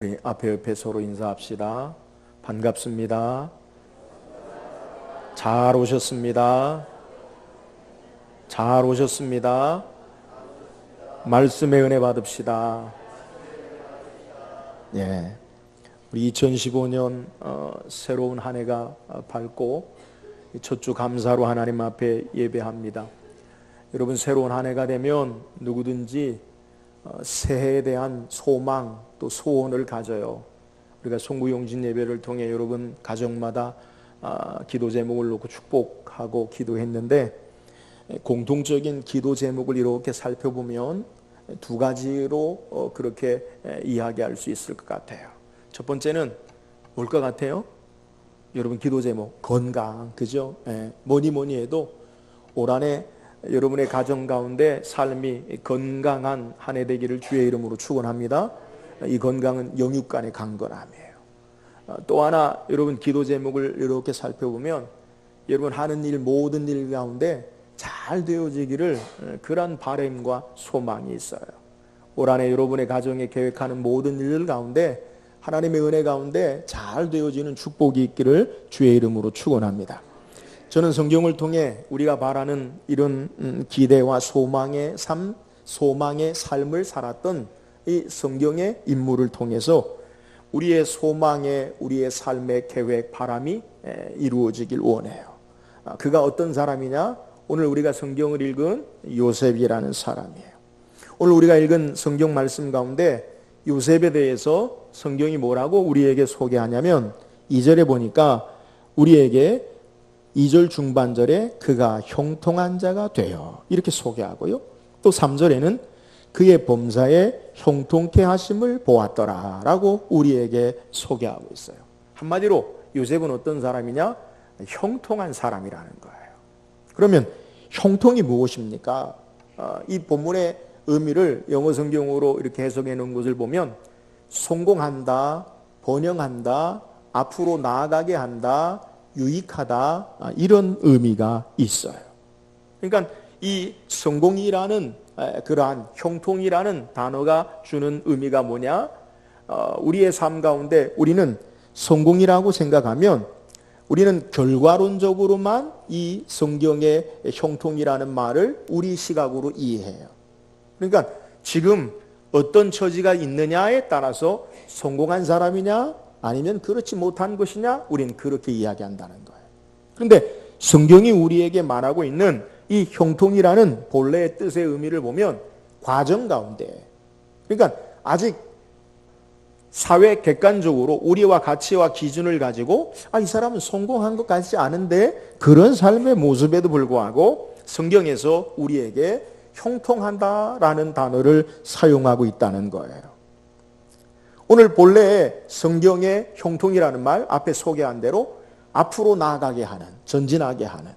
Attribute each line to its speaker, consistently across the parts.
Speaker 1: 우리 앞에 옆에 서로 인사합시다. 반갑습니다. 잘 오셨습니다. 잘 오셨습니다. 말씀의 은혜 받읍시다. 예, 우리 2015년 새로운 한 해가 밝고 첫 주 감사로 하나님 앞에 예배합니다. 여러분, 새로운 한 해가 되면 누구든지 새해에 대한 소망 또 소원을 가져요. 우리가 송구용진 예배를 통해 여러분 가정마다 기도 제목을 놓고 축복하고 기도했는데, 공통적인 기도 제목을 이렇게 살펴보면 두 가지로 그렇게 이야기할 수 있을 것 같아요. 첫 번째는 뭘 것 같아요? 여러분, 기도 제목 건강, 그죠? 뭐니 해도 올 한해 여러분의 가정 가운데 삶이 건강한 한 해 되기를 주의 이름으로 축원합니다. 이 건강은 영육간의 강건함이에요. 또 하나, 여러분 기도 제목을 이렇게 살펴보면 여러분 하는 일, 모든 일 가운데 잘 되어지기를 그런 바람과 소망이 있어요. 올 한해 여러분의 가정에 계획하는 모든 일 가운데 하나님의 은혜 가운데 잘 되어지는 축복이 있기를 주의 이름으로 축원합니다. 저는 성경을 통해 우리가 바라는 이런 기대와 소망의 삶, 소망의 삶을 살았던 이 성경의 인물을 통해서 우리의 소망의, 우리의 삶의 계획, 바람이 이루어지길 원해요. 그가 어떤 사람이냐? 오늘 우리가 성경을 읽은 요셉이라는 사람이에요. 오늘 우리가 읽은 성경 말씀 가운데 요셉에 대해서 성경이 뭐라고 우리에게 소개하냐면, 2절에 보니까 우리에게 2절 중반절에 그가 형통한 자가 되어 이렇게 소개하고요. 또 3절에는 그의 범사에 형통케 하심을 보았더라 라고 우리에게 소개하고 있어요. 한마디로 요셉은 어떤 사람이냐? 형통한 사람이라는 거예요. 그러면 형통이 무엇입니까? 이 본문의 의미를 영어 성경으로 이렇게 해석해 놓은 것을 보면 성공한다, 번영한다, 앞으로 나아가게 한다, 유익하다, 이런 의미가 있어요. 그러니까 이 성공이라는 그러한 형통이라는 단어가 주는 의미가 뭐냐? 우리의 삶 가운데 우리는 성공이라고 생각하면 우리는 결과론적으로만 이 성경의 형통이라는 말을 우리 시각으로 이해해요. 그러니까 지금 어떤 처지가 있느냐에 따라서 성공한 사람이냐 아니면 그렇지 못한 것이냐, 우리는 그렇게 이야기한다는 거예요. 그런데 성경이 우리에게 말하고 있는 이 형통이라는 본래의 뜻의 의미를 보면 과정 가운데, 그러니까 아직 사회 객관적으로 우리와 가치와 기준을 가지고 이 사람은 성공한 것 같지 않은데, 그런 삶의 모습에도 불구하고 성경에서 우리에게 형통한다라는 단어를 사용하고 있다는 거예요. 오늘 본래의 성경의 형통이라는 말 앞에 소개한 대로 앞으로 나아가게 하는, 전진하게 하는,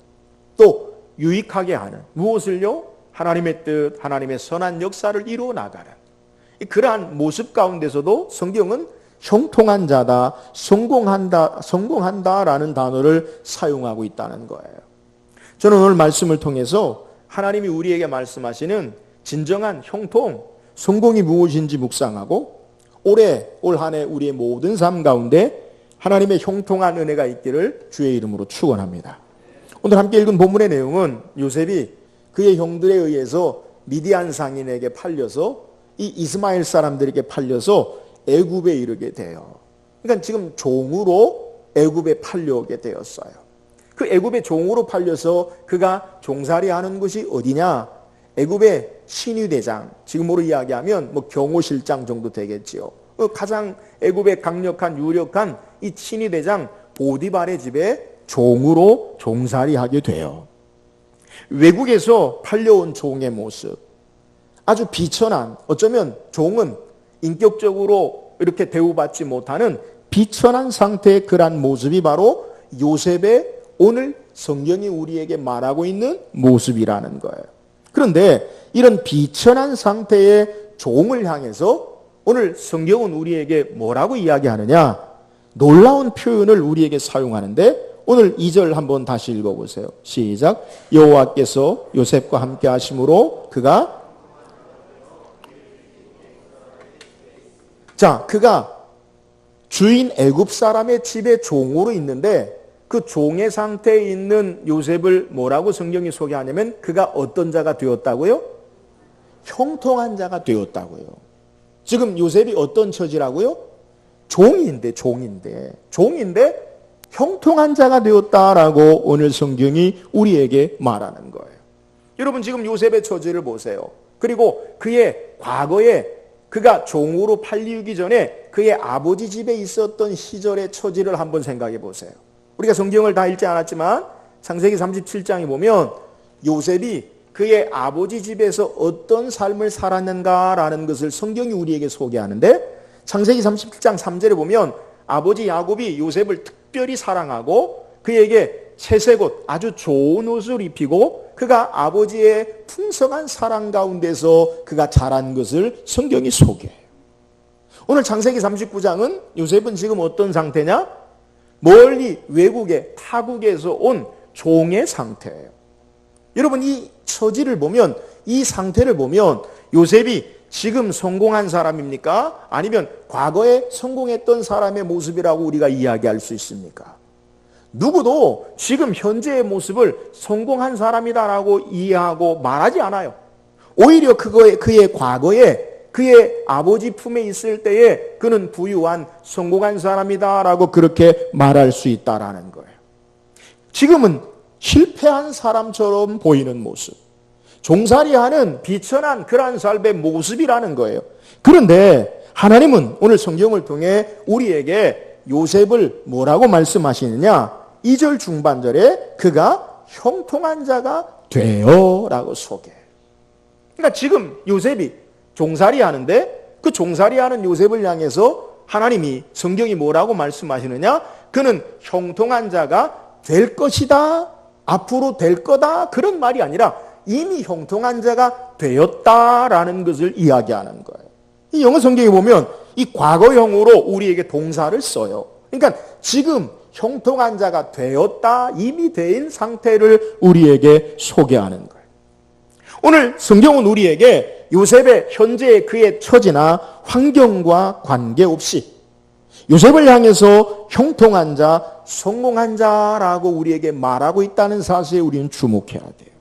Speaker 1: 또 유익하게 하는, 무엇을요? 하나님의 뜻, 하나님의 선한 역사를 이루어 나가는, 그러한 모습 가운데서도 성경은 형통한 자다, 성공한다라는 단어를 사용하고 있다는 거예요. 저는 오늘 말씀을 통해서 하나님이 우리에게 말씀하시는 진정한 형통, 성공이 무엇인지 묵상하고 올 한 해 우리의 모든 삶 가운데 하나님의 형통한 은혜가 있기를 주의 이름으로 축원합니다. 오늘 함께 읽은 본문의 내용은 요셉이 그의 형들에 의해서 미디안 상인에게 팔려서 이 이스마엘 사람들에게 팔려서 애굽에 이르게 돼요. 그러니까 지금 종으로 애굽에 팔려오게 되었어요. 그 애굽의 종으로 팔려서 그가 종살이하는 곳이 어디냐? 애굽의 신유대장, 지금으로 이야기하면 경호실장 정도 되겠지요. 가장 애굽의 강력한 유력한 이 신유대장 보디발의 집에 종으로 종살이하게 돼요. 외국에서 팔려온 종의 모습, 아주 비천한, 어쩌면 종은 인격적으로 이렇게 대우받지 못하는 비천한 상태의 그러한 모습이 바로 요셉의 오늘 성경이 우리에게 말하고 있는 모습이라는 거예요. 그런데 이런 비천한 상태의 종을 향해서 오늘 성경은 우리에게 뭐라고 이야기하느냐? 놀라운 표현을 우리에게 사용하는데, 오늘 2절 한번 다시 읽어보세요. 시작. 여호와께서 요셉과 함께 하심으로 그가 주인 애굽 사람의 집에 종으로 있는데 그 종의 상태에 있는 요셉을 뭐라고 성경이 소개하냐면 그가 어떤 자가 되었다고요? 형통한 자가 되었다고요. 지금 요셉이 어떤 처지라고요? 종인데 형통한 자가 되었다라고 오늘 성경이 우리에게 말하는 거예요. 여러분 지금 요셉의 처지를 보세요. 그리고 그의 과거에 그가 종으로 팔리기 전에 그의 아버지 집에 있었던 시절의 처지를 한번 생각해 보세요. 우리가 성경을 다 읽지 않았지만 창세기 37장에 보면 요셉이 그의 아버지 집에서 어떤 삶을 살았는가라는 것을 성경이 우리에게 소개하는데 창세기 37장 3절에 보면 아버지 야곱이 요셉을 특별히 사랑하고 그에게 채색 옷, 아주 좋은 옷을 입히고 그가 아버지의 풍성한 사랑 가운데서 그가 자란 것을 성경이 소개해요. 오늘 창세기 39장은 요셉은 지금 어떤 상태냐? 멀리 외국에 타국에서 온 종의 상태예요. 여러분 이 처지를 보면 이 상태를 보면 요셉이 지금 성공한 사람입니까? 아니면 과거에 성공했던 사람의 모습이라고 우리가 이야기할 수 있습니까? 누구도 지금 현재의 모습을 성공한 사람이다라고 이해하고 말하지 않아요. 오히려 그의 과거에 그의 아버지 품에 있을 때에 그는 부유한 성공한 사람이다라고 그렇게 말할 수 있다라는 거예요. 지금은 실패한 사람처럼 보이는 모습, 종살이하는 비천한 그러한 삶의 모습이라는 거예요. 그런데 하나님은 오늘 성경을 통해 우리에게 요셉을 뭐라고 말씀하시느냐? 2절 중반절에 그가 형통한 자가 되어 라고 소개해요. 그러니까 지금 요셉이 종살이 하는데 그 종살이 하는 요셉을 향해서 하나님이 성경이 뭐라고 말씀하시느냐? 그는 형통한 자가 될 것이다. 앞으로 될 거다. 그런 말이 아니라 이미 형통한 자가 되었다라는 것을 이야기하는 거예요. 이 영어 성경에 보면 이 과거형으로 우리에게 동사를 써요. 그러니까 지금 형통한 자가 되었다, 이미 된 상태를 우리에게 소개하는 거예요. 오늘 성경은 우리에게 요셉의 현재의 그의 처지나 환경과 관계없이 요셉을 향해서 형통한 자, 성공한 자라고 우리에게 말하고 있다는 사실에 우리는 주목해야 돼요.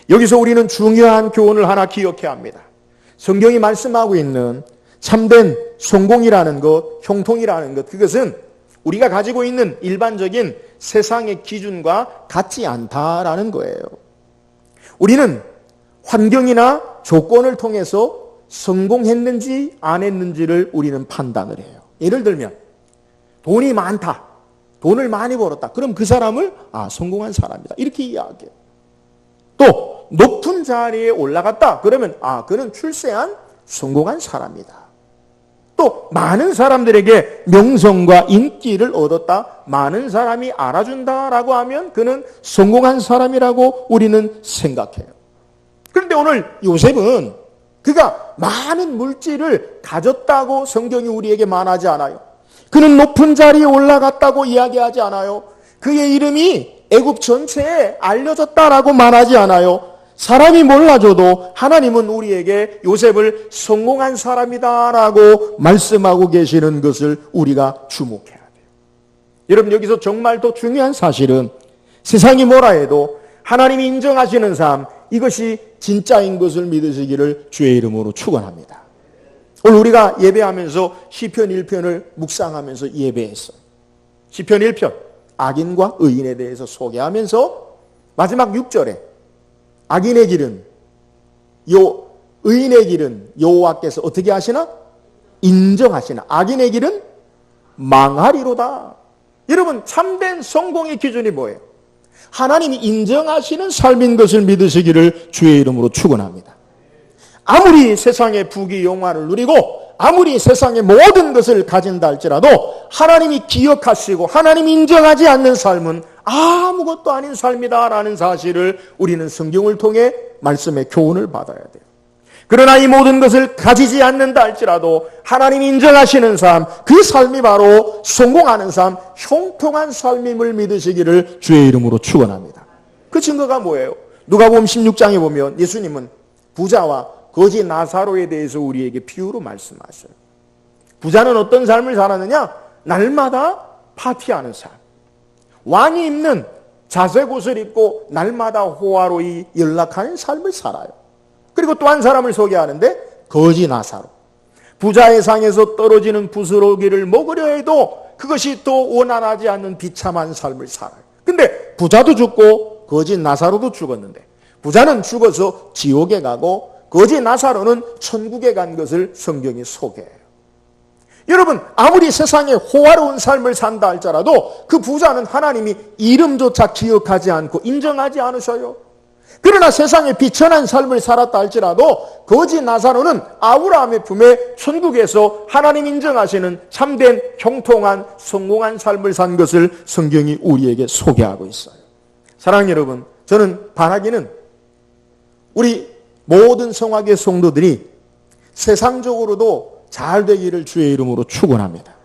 Speaker 1: 여기서 우리는 중요한 교훈을 하나 기억해야 합니다. 성경이 말씀하고 있는 참된 성공이라는 것, 형통이라는 것, 그것은 우리가 가지고 있는 일반적인 세상의 기준과 같지 않다라는 거예요. 우리는 환경이나 조건을 통해서 성공했는지 안 했는지를 우리는 판단을 해요. 예를 들면 돈이 많다, 돈을 많이 벌었다. 그럼 그 사람을 성공한 사람이다 이렇게 이야기해요. 또 높은 자리에 올라갔다. 그러면 그는 출세한 성공한 사람이다. 또 많은 사람들에게 명성과 인기를 얻었다. 많은 사람이 알아준다라고 하면 그는 성공한 사람이라고 우리는 생각해요. 그런데 오늘 요셉은 그가 많은 물질을 가졌다고 성경이 우리에게 말하지 않아요. 그는 높은 자리에 올라갔다고 이야기하지 않아요. 그의 이름이 애굽 전체에 알려졌다라고 말하지 않아요. 사람이 몰라줘도 하나님은 우리에게 요셉을 성공한 사람이다라고 말씀하고 계시는 것을 우리가 주목해야 돼요. 여러분 여기서 정말 더 중요한 사실은 세상이 뭐라 해도 하나님이 인정하시는 삶, 이것이 진짜인 것을 믿으시기를 주의 이름으로 축원합니다. 오늘 우리가 예배하면서 시편 1편을 묵상하면서 예배했어요. 시편 1편 악인과 의인에 대해서 소개하면서 마지막 6절에 악인의 길은 의인의 길은 여호와께서 어떻게 하시나? 인정하시나. 악인의 길은 망하리로다. 여러분 참된 성공의 기준이 뭐예요? 하나님이 인정하시는 삶인 것을 믿으시기를 주의 이름으로 축원합니다. 아무리 세상의 부귀 영화를 누리고 아무리 세상의 모든 것을 가진다 할지라도 하나님이 기억하시고 하나님이 인정하지 않는 삶은 아무것도 아닌 삶이다라는 사실을 우리는 성경을 통해 말씀의 교훈을 받아야 돼요. 그러나 이 모든 것을 가지지 않는다 할지라도 하나님이 인정하시는 삶, 그 삶이 바로 성공하는 삶, 형통한 삶임을 믿으시기를 주의 이름으로 축원합니다. 그 증거가 뭐예요? 누가복음 16장에 보면 예수님은 부자와 거지 나사로에 대해서 우리에게 비유로 말씀하셔요. 부자는 어떤 삶을 살았느냐? 날마다 파티하는 삶. 왕이 입는 자색 옷을 입고 날마다 호화로이 연락하는 삶을 살아요. 그리고 또 한 사람을 소개하는데 거지 나사로. 부자의 상에서 떨어지는 부스러기를 먹으려 해도 그것이 또 원활하지 않는 비참한 삶을 살아요. 근데 부자도 죽고 거지 나사로도 죽었는데 부자는 죽어서 지옥에 가고 거지 나사로는 천국에 간 것을 성경이 소개해요. 여러분, 아무리 세상에 호화로운 삶을 산다 할지라도 그 부자는 하나님이 이름조차 기억하지 않고 인정하지 않으셔요. 그러나 세상에 비천한 삶을 살았다 할지라도 거지 나사로는 아브라함의 품에 천국에서 하나님 인정하시는 참된 형통한 성공한 삶을 산 것을 성경이 우리에게 소개하고 있어요. 사랑하는 여러분, 저는 바라기는 우리 모든 성화교회 성도들이 세상적으로도 잘 되기를 주의 이름으로 축원합니다.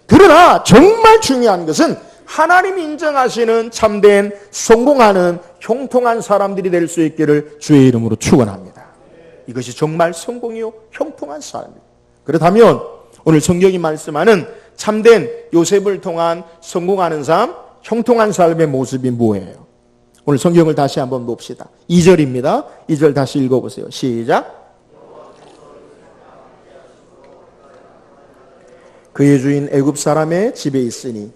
Speaker 1: 그러나 정말 중요한 것은 하나님이 인정하시는 참된 성공하는 형통한 사람들이 될 수 있기를 주의 이름으로 축원합니다. 이것이 정말 성공이요 형통한 삶입니다. 그렇다면 오늘 성경이 말씀하는 참된 요셉을 통한 성공하는 삶, 형통한 삶의 모습이 뭐예요? 오늘 성경을 다시 한번 봅시다. 2절입니다. 2절 다시 읽어보세요. 시작. 그의 주인 애굽 사람의 집에 있으니.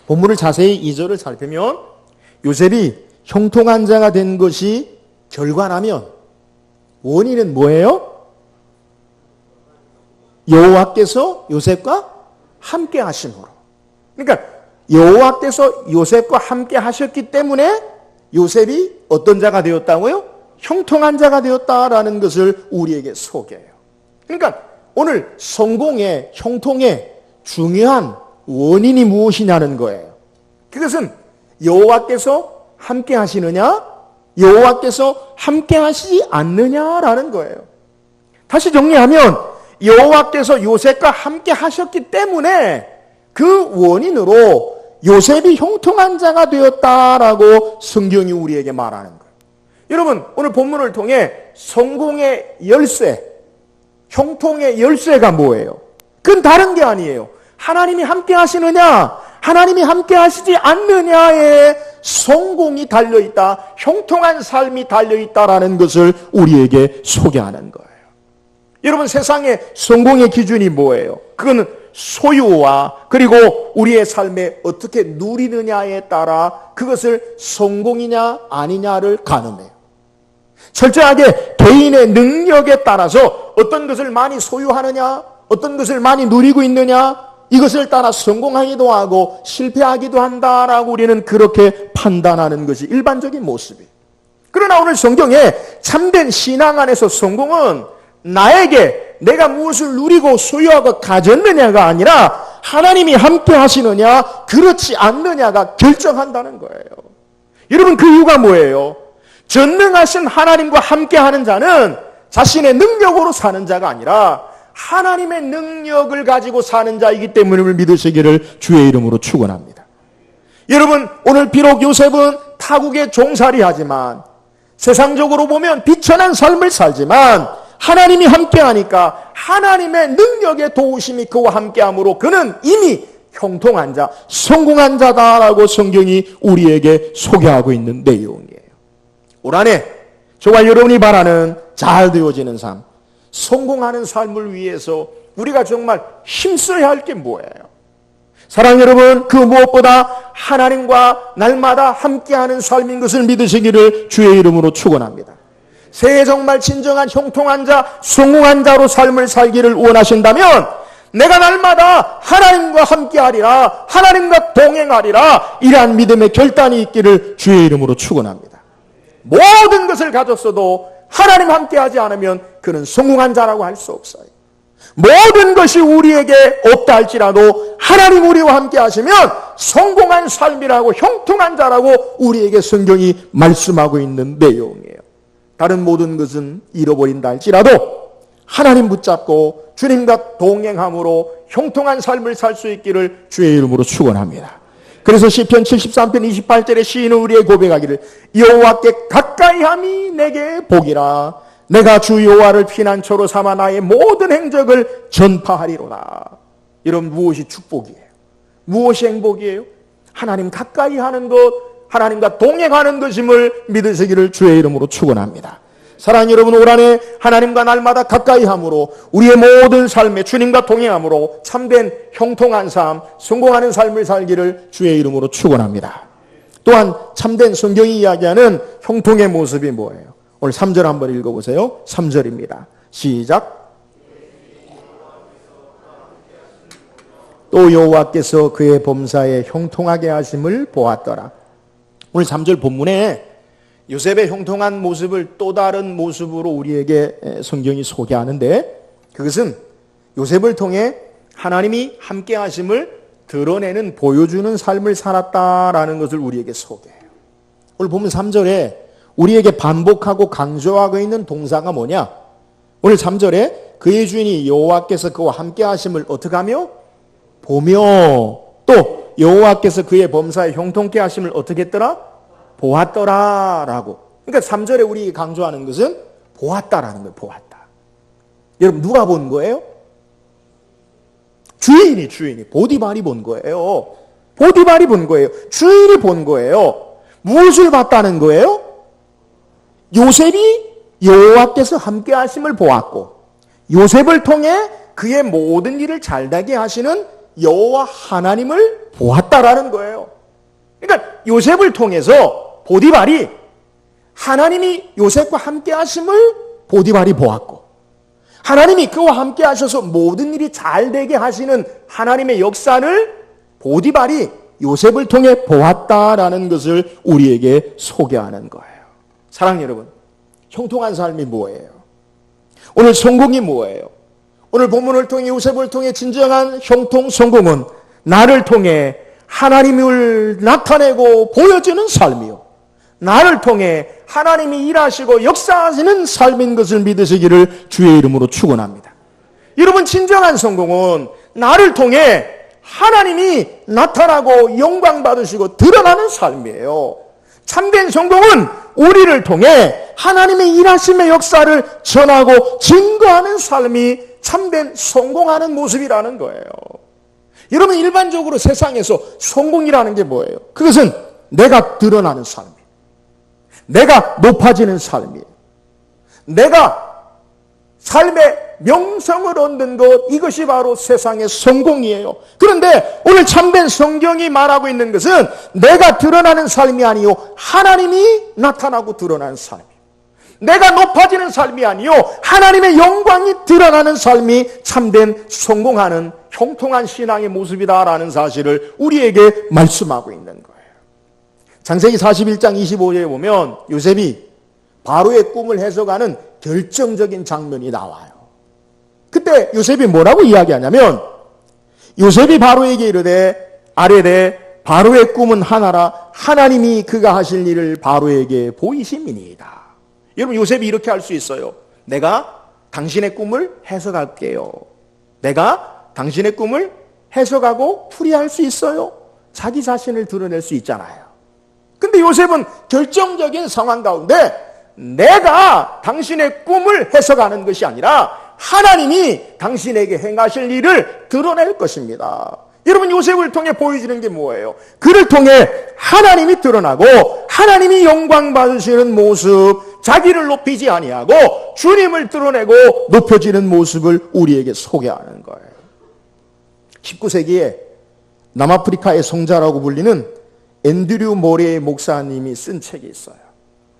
Speaker 1: 본문을 자세히 2절을 살피면 요셉이 형통한 자가 된 것이 결과라면 원인은 뭐예요? 여호와께서 요셉과 함께 하심으로. 그러니까 여호와께서 요셉과 함께 하셨기 때문에 요셉이 어떤 자가 되었다고요? 형통한 자가 되었다라는 것을 우리에게 소개해요. 그러니까 오늘 성공의 형통의 중요한 원인이 무엇이냐는 거예요. 그것은 여호와께서 함께 하시느냐, 여호와께서 함께 하시지 않느냐라는 거예요. 다시 정리하면 여호와께서 요셉과 함께 하셨기 때문에 그 원인으로 요셉이 형통한 자가 되었다라고 성경이 우리에게 말하는 거예요. 여러분, 오늘 본문을 통해 성공의 열쇠, 형통의 열쇠가 뭐예요? 그건 다른 게 아니에요. 하나님이 함께 하시느냐, 하나님이 함께 하시지 않느냐에 성공이 달려있다, 형통한 삶이 달려있다라는 것을 우리에게 소개하는 거예요. 여러분, 세상의 성공의 기준이 뭐예요? 그거는 소유와 그리고 우리의 삶에 어떻게 누리느냐에 따라 그것을 성공이냐 아니냐를 가늠해요. 철저하게 개인의 능력에 따라서 어떤 것을 많이 소유하느냐, 어떤 것을 많이 누리고 있느냐, 이것을 따라 성공하기도 하고 실패하기도 한다라고 우리는 그렇게 판단하는 것이 일반적인 모습이에요. 그러나 오늘 성경에 참된 신앙 안에서 성공은 나에게 내가 무엇을 누리고 소유하고 가졌느냐가 아니라 하나님이 함께 하시느냐 그렇지 않느냐가 결정한다는 거예요. 여러분, 그 이유가 뭐예요? 전능하신 하나님과 함께하는 자는 자신의 능력으로 사는 자가 아니라 하나님의 능력을 가지고 사는 자이기 때문에 믿으시기를 주의 이름으로 축원합니다. 여러분, 오늘 비록 요셉은 타국에 종살이 하지만 세상적으로 보면 비천한 삶을 살지만 하나님이 함께하니까 하나님의 능력의 도우심이 그와 함께함으로 그는 이미 형통한 자, 성공한 자다라고 성경이 우리에게 소개하고 있는 내용이에요. 올 한해 저와 여러분이 바라는 잘 되어지는 삶, 성공하는 삶을 위해서 우리가 정말 힘써야 할 게 뭐예요? 사랑하는 여러분, 그 무엇보다 하나님과 날마다 함께하는 삶인 것을 믿으시기를 주의 이름으로 축원합니다. 새해 정말 진정한 형통한 자, 성공한 자로 삶을 살기를 원하신다면 내가 날마다 하나님과 함께하리라, 하나님과 동행하리라, 이러한 믿음의 결단이 있기를 주의 이름으로 축원합니다. 모든 것을 가졌어도 하나님 함께하지 않으면 그는 성공한 자라고 할 수 없어요. 모든 것이 우리에게 없다 할지라도 하나님 우리와 함께 하시면 성공한 삶이라고, 형통한 자라고 우리에게 성경이 말씀하고 있는 내용이에요. 다른 모든 것은 잃어버린다 할지라도 하나님 붙잡고 주님과 동행함으로 형통한 삶을 살 수 있기를 주의 이름으로 축원합니다. 그래서 시편 73편 28절에 시인은 우리의 고백하기를 여호와께 가까이함이 내게 복이라 내가 주 여호와를 피난처로 삼아 나의 모든 행적을 전파하리로다. 이런 무엇이 축복이에요? 무엇이 행복이에요? 하나님 가까이 하는 것, 하나님과 동행하는 것임을 믿으시기를 주의 이름으로 축원합니다. 사랑하는 여러분, 올 한해 하나님과 날마다 가까이 함으로 우리의 모든 삶에 주님과 동행함으로 참된 형통한 삶, 성공하는 삶을 살기를 주의 이름으로 축원합니다. 또한 참된 성경이 이야기하는 형통의 모습이 뭐예요? 오늘 3절 한번 읽어보세요. 3절입니다. 시작. 또 여호와께서 그의 범사에 형통하게 하심을 보았더라. 오늘 3절 본문에 요셉의 형통한 모습을 또 다른 모습으로 우리에게 성경이 소개하는데, 그것은 요셉을 통해 하나님이 함께 하심을 드러내는, 보여주는 삶을 살았다라는 것을 우리에게 소개해요. 오늘 보면 3절에 우리에게 반복하고 강조하고 있는 동사가 뭐냐? 오늘 3절에 그의 주인이 여호와께서 그와 함께 하심을 어떻게 하며? 보며, 또 여호와께서 그의 범사에 형통케 하심을 어떻게 했더라? 보았더라라고. 그러니까 3절에 우리 강조하는 것은 보았다라는 거예요. 보았다. 여러분, 누가 본 거예요? 주인이 보디발이 본 거예요. 보디발이 본 거예요. 주인이 본 거예요. 무엇을 봤다는 거예요? 요셉이 여호와께서 함께 하심을 보았고, 요셉을 통해 그의 모든 일을 잘되게 하시는 여호와 하나님을 보았다라는 거예요. 그러니까 요셉을 통해서 보디발이 하나님이 요셉과 함께 하심을 보디발이 보았고, 하나님이 그와 함께 하셔서 모든 일이 잘되게 하시는 하나님의 역사를 보디발이 요셉을 통해 보았다라는 것을 우리에게 소개하는 거예요. 사랑하는 여러분, 형통한 삶이 뭐예요? 오늘 성공이 뭐예요? 오늘 본문을 통해 요셉을 통해 진정한 형통, 성공은 나를 통해 하나님을 나타내고 보여주는 삶이요, 나를 통해 하나님이 일하시고 역사하시는 삶인 것을 믿으시기를 주의 이름으로 축원합니다. 여러분, 진정한 성공은 나를 통해 하나님이 나타나고 영광 받으시고 드러나는 삶이에요. 참된 성공은 우리를 통해 하나님의 일하심의 역사를 전하고 증거하는 삶이 참된 성공하는 모습이라는 거예요. 여러분, 일반적으로 세상에서 성공이라는 게 뭐예요? 그것은 내가 드러나는 삶이에요. 내가 높아지는 삶이에요. 내가 삶의 명성을 얻는 것, 이것이 바로 세상의 성공이에요. 그런데 오늘 참된 성경이 말하고 있는 것은 내가 드러나는 삶이 아니요, 하나님이 나타나고 드러나는 삶이에요. 내가 높아지는 삶이 아니요, 하나님의 영광이 드러나는 삶이 참된 성공하는 형통한 신앙의 모습이다라는 사실을 우리에게 말씀하고 있는 거예요. 창세기 41장 25절에 보면 요셉이 바로의 꿈을 해석하는 결정적인 장면이 나와요. 그때 요셉이 뭐라고 이야기하냐면, 요셉이 바로에게 이르되 아뢰되 바로의 꿈은 하나라, 하나님이 그가 하실 일을 바로에게 보이심이니이다. 여러분, 요셉이 이렇게 할 수 있어요. 내가 당신의 꿈을 해석할게요. 내가 당신의 꿈을 해석하고 풀이할 수 있어요. 자기 자신을 드러낼 수 있잖아요. 근데 요셉은 결정적인 상황 가운데 내가 당신의 꿈을 해석하는 것이 아니라 하나님이 당신에게 행하실 일을 드러낼 것입니다. 여러분, 요셉을 통해 보여지는 게 뭐예요? 그를 통해 하나님이 드러나고 하나님이 영광 받으시는 모습, 자기를 높이지 아니하고 주님을 드러내고 높여지는 모습을 우리에게 소개하는 거예요. 19세기에 남아프리카의 성자라고 불리는 앤드류 모레이 목사님이 쓴 책이 있어요.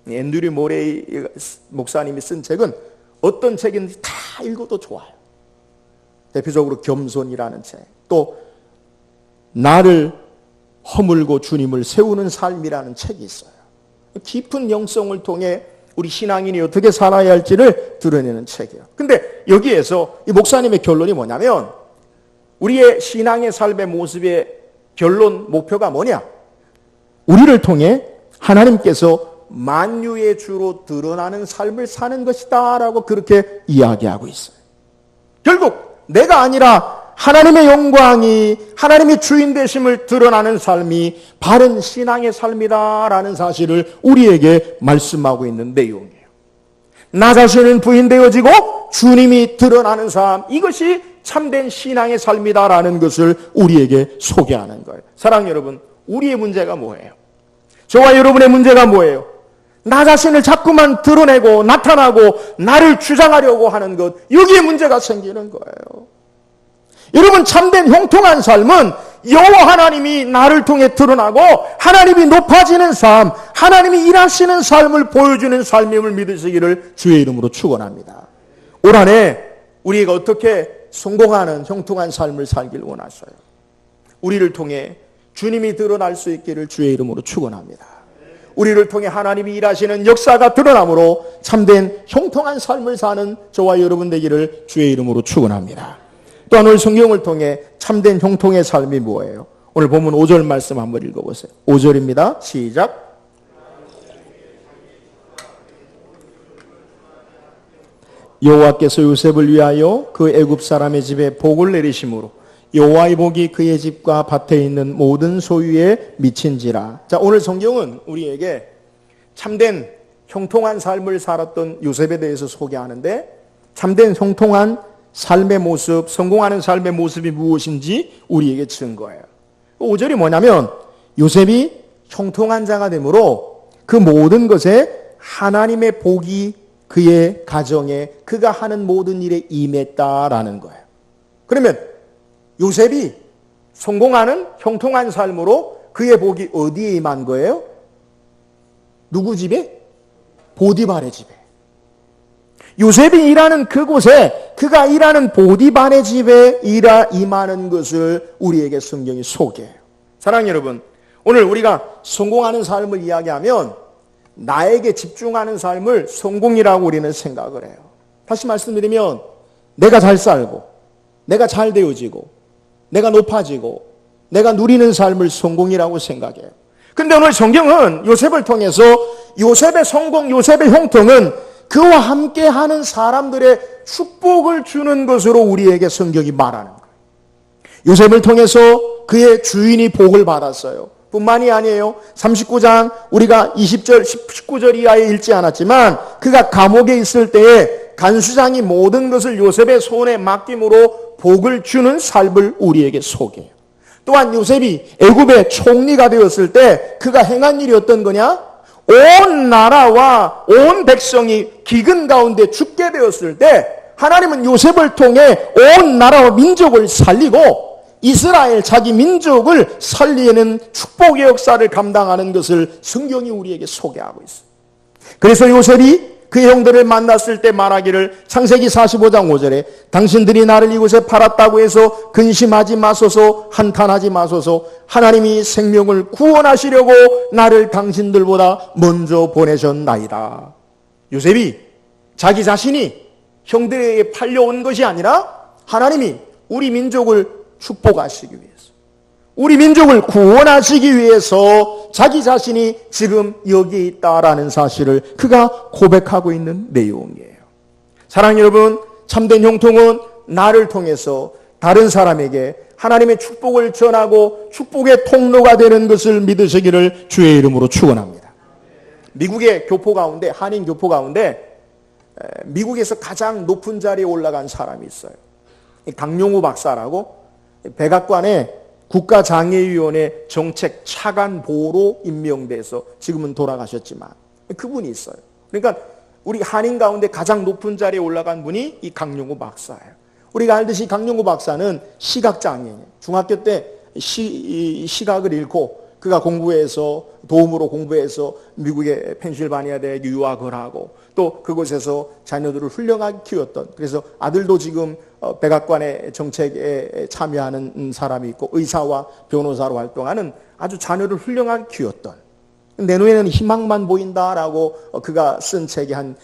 Speaker 1: 앤드류 모레이 목사님이 쓴 책은 어떤 책인지 다 읽어도 좋아요. 대표적으로 겸손이라는 책, 또 나를 허물고 주님을 세우는 삶이라는 책이 있어요. 깊은 영성을 통해 우리 신앙인이 어떻게 살아야 할지를 드러내는 책이에요. 근데 여기에서 이 목사님의 결론이 뭐냐면, 우리의 신앙의 삶의 모습의 결론, 목표가 뭐냐? 우리를 통해 하나님께서 만유의 주로 드러나는 삶을 사는 것이다 라고 그렇게 이야기하고 있어요. 결국 내가 아니라 하나님의 영광이, 하나님의 주인 되심을 드러나는 삶이 바른 신앙의 삶이다라는 사실을 우리에게 말씀하고 있는 내용이에요. 나 자신은 부인되어지고 주님이 드러나는 삶, 이것이 참된 신앙의 삶이다라는 것을 우리에게 소개하는 거예요. 사랑하는 여러분, 우리의 문제가 뭐예요? 저와 여러분의 문제가 뭐예요? 나 자신을 자꾸만 드러내고 나타나고 나를 주장하려고 하는 것, 여기에 문제가 생기는 거예요. 여러분, 참된 형통한 삶은 여호와 하나님이 나를 통해 드러나고 하나님이 높아지는 삶, 하나님이 일하시는 삶을 보여주는 삶임을 믿으시기를 주의 이름으로 축원합니다. 올 한 해 우리가 어떻게 성공하는 형통한 삶을 살길 원하셔요. 우리를 통해 주님이 드러날 수 있기를 주의 이름으로 축원합니다. 우리를 통해 하나님이 일하시는 역사가 드러남으로 참된 형통한 삶을 사는 저와 여러분 되기를 주의 이름으로 축원합니다. 또한 오늘 성경을 통해 참된 형통의 삶이 뭐예요? 오늘 본문 5절 말씀 한번 읽어보세요. 5절입니다. 시작. 여호와께서 요셉을 위하여 그 애굽 사람의 집에 복을 내리심으로 여호와의 복이 그의 집과 밭에 있는 모든 소유에 미친지라. 자, 오늘 성경은 우리에게 참된 형통한 삶을 살았던 요셉에 대해서 소개하는데, 참된 형통한 삶의 모습, 성공하는 삶의 모습이 무엇인지 우리에게 증거해요. 5절이 뭐냐면 요셉이 형통한 자가 되므로 그 모든 것에 하나님의 복이 그의 가정에, 그가 하는 모든 일에 임했다라는 거예요. 그러면 요셉이 성공하는 형통한 삶으로 그의 복이 어디에 임한 거예요? 누구 집에? 보디발의 집에. 요셉이 일하는 그곳에, 그가 일하는 보디발의 집에 임하는 것을 우리에게 성경이 소개해요. 사랑하는 여러분, 오늘 우리가 성공하는 삶을 이야기하면 나에게 집중하는 삶을 성공이라고 우리는 생각을 해요. 다시 말씀드리면 내가 잘 살고 내가 잘 되어지고 내가 높아지고 내가 누리는 삶을 성공이라고 생각해요. 근데 오늘 성경은 요셉을 통해서 요셉의 성공, 요셉의 형통은 그와 함께하는 사람들의 축복을 주는 것으로 우리에게 성경이 말하는 거예요. 요셉을 통해서 그의 주인이 복을 받았어요. 뿐만이 아니에요. 39장 우리가 20절, 19절 이하에 읽지 않았지만 그가 감옥에 있을 때에 간수장이 모든 것을 요셉의 손에 맡김으로 복을 주는 삶을 우리에게 소개해요. 또한 요셉이 애굽의 총리가 되었을 때 그가 행한 일이 어떤 거냐? 온 나라와 온 백성이 기근 가운데 죽게 되었을 때 하나님은 요셉을 통해 온 나라와 민족을 살리고 이스라엘 자기 민족을 살리는 축복의 역사를 감당하는 것을 성경이 우리에게 소개하고 있어요. 그래서 요셉이 그의 형들을 만났을 때 말하기를 창세기 45장 5절에 당신들이 나를 이곳에 팔았다고 해서 근심하지 마소서, 한탄하지 마소서. 하나님이 생명을 구원하시려고 나를 당신들보다 먼저 보내셨나이다. 요셉이 자기 자신이 형들에게 팔려온 것이 아니라 하나님이 우리 민족을 축복하시기 위해서, 우리 민족을 구원하시기 위해서 자기 자신이 지금 여기에 있다라는 사실을 그가 고백하고 있는 내용이에요. 사랑하는 여러분, 참된 형통은 나를 통해서 다른 사람에게 하나님의 축복을 전하고 축복의 통로가 되는 것을 믿으시기를 주의 이름으로 축원합니다. 미국의 교포 가운데, 한인 교포 가운데 미국에서 가장 높은 자리에 올라간 사람이 있어요. 강용우 박사라고 백악관의 국가장애위원회 정책 차관보로 임명돼서 지금은 돌아가셨지만 그분이 있어요. 그러니까 우리 한인 가운데 가장 높은 자리에 올라간 분이 이 강용우 박사예요. 우리가 알듯이 강용우 박사는 시각장애인, 중학교 때 시각을 잃고 그가 도움으로 공부해서 미국의 펜실바니아 대학에 유학을 하고 또 그곳에서 자녀들을 훌륭하게 키웠던, 그래서 아들도 지금 백악관의 정책에 참여하는 사람이 있고 의사와 변호사로 활동하는 아주 자녀를 훌륭하게 키웠던, 내 눈에는 희망만 보인다라고 그가 쓴 책이 한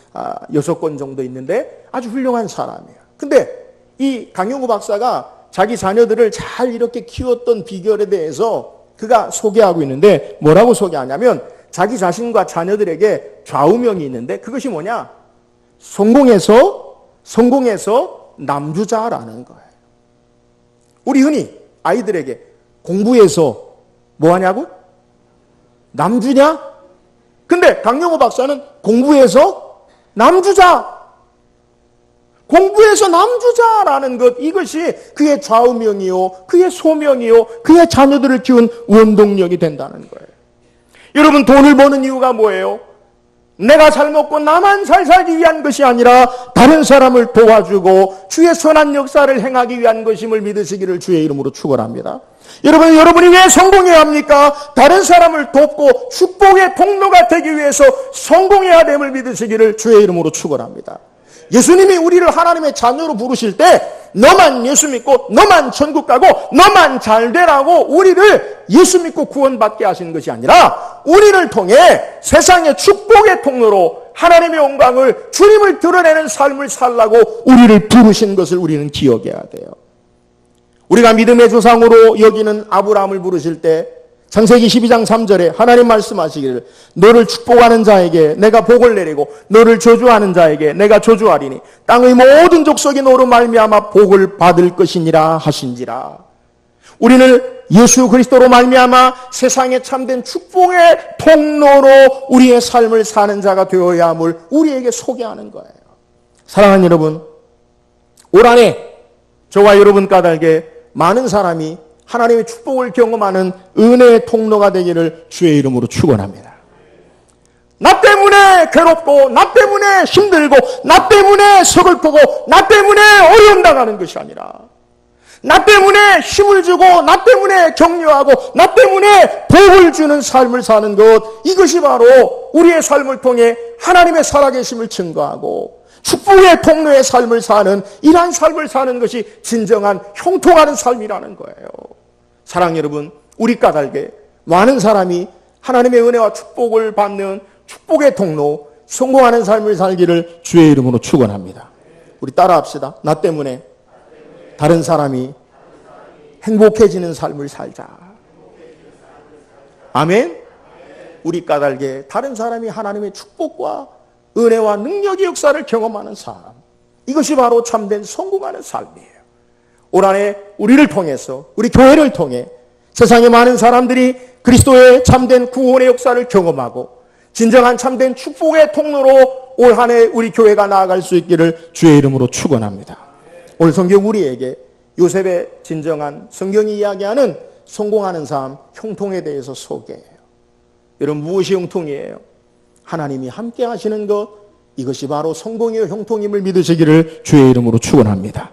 Speaker 1: 6권 정도 있는데 아주 훌륭한 사람이에요. 근데 이 강용우 박사가 자기 자녀들을 잘 이렇게 키웠던 비결에 대해서 그가 소개하고 있는데 뭐라고 소개하냐면 자기 자신과 자녀들에게 좌우명이 있는데 그것이 뭐냐? 성공해서 남주자라는 거예요. 우리 흔히 아이들에게 공부해서 뭐 하냐고? 남주냐? 근데 강용호 박사는 공부해서 남주자, 공부해서 남주자라는 것, 이것이 그의 좌우명이요, 그의 소명이요, 그의 자녀들을 키운 원동력이 된다는 거예요. 여러분, 돈을 버는 이유가 뭐예요? 내가 잘 먹고 나만 잘 살기 위한 것이 아니라 다른 사람을 도와주고 주의 선한 역사를 행하기 위한 것임을 믿으시기를 주의 이름으로 축원합니다. 여러분이 왜 성공해야 합니까? 다른 사람을 돕고 축복의 통로가 되기 위해서 성공해야 됨을 믿으시기를 주의 이름으로 축원합니다. 예수님이 우리를 하나님의 자녀로 부르실 때 너만 예수 믿고 너만 천국 가고 너만 잘 되라고 우리를 예수 믿고 구원받게 하신 것이 아니라 우리를 통해 세상의 축복의 통로로 하나님의 영광을, 주님을 드러내는 삶을 살라고 우리를 부르신 것을 우리는 기억해야 돼요. 우리가 믿음의 조상으로 여기는 아브라함을 부르실 때 창세기 12장 3절에 하나님 말씀하시기를 너를 축복하는 자에게 내가 복을 내리고 너를 저주하는 자에게 내가 저주하리니 땅의 모든 족속이 너로 말미암아 복을 받을 것이니라 하신지라. 우리는 예수 그리스도로 말미암아 세상에 참된 축복의 통로로 우리의 삶을 사는 자가 되어야 함을 우리에게 소개하는 거예요. 사랑하는 여러분, 올 한해 저와 여러분 까닭에 많은 사람이 하나님의 축복을 경험하는 은혜의 통로가 되기를 주의 이름으로 축원합니다. 나 때문에 괴롭고 나 때문에 힘들고 나 때문에 서글프고 나 때문에 어려움 당하는 것이 아니라 나 때문에 힘을 주고 나 때문에 격려하고 나 때문에 복을 주는 삶을 사는 것, 이것이 바로 우리의 삶을 통해 하나님의 살아계심을 증거하고 축복의 통로의 삶을 사는, 이러한 삶을 사는 것이 진정한 형통하는 삶이라는 거예요. 사랑 여러분, 우리 까닭에 많은 사람이 하나님의 은혜와 축복을 받는 축복의 통로, 성공하는 삶을 살기를 주의 이름으로 축원합니다. 우리 따라합시다. 나 때문에 다른 사람이 행복해지는 삶을 살자. 아멘. 우리 까닭에 다른 사람이 하나님의 축복과 은혜와 능력의 역사를 경험하는 삶, 이것이 바로 참된 성공하는 삶이에요. 올 한해 우리를 통해서, 우리 교회를 통해 세상의 많은 사람들이 그리스도의 참된 구원의 역사를 경험하고 진정한 참된 축복의 통로로 올 한해 우리 교회가 나아갈 수 있기를 주의 이름으로 축원합니다. 오늘 성경 우리에게 요셉의 진정한 성경이 이야기하는 성공하는 삶, 형통에 대해서 소개해요. 여러분, 무엇이 형통이에요? 하나님이 함께 하시는 것, 이것이 바로 성공이요 형통임을 믿으시기를 주의 이름으로 축원합니다.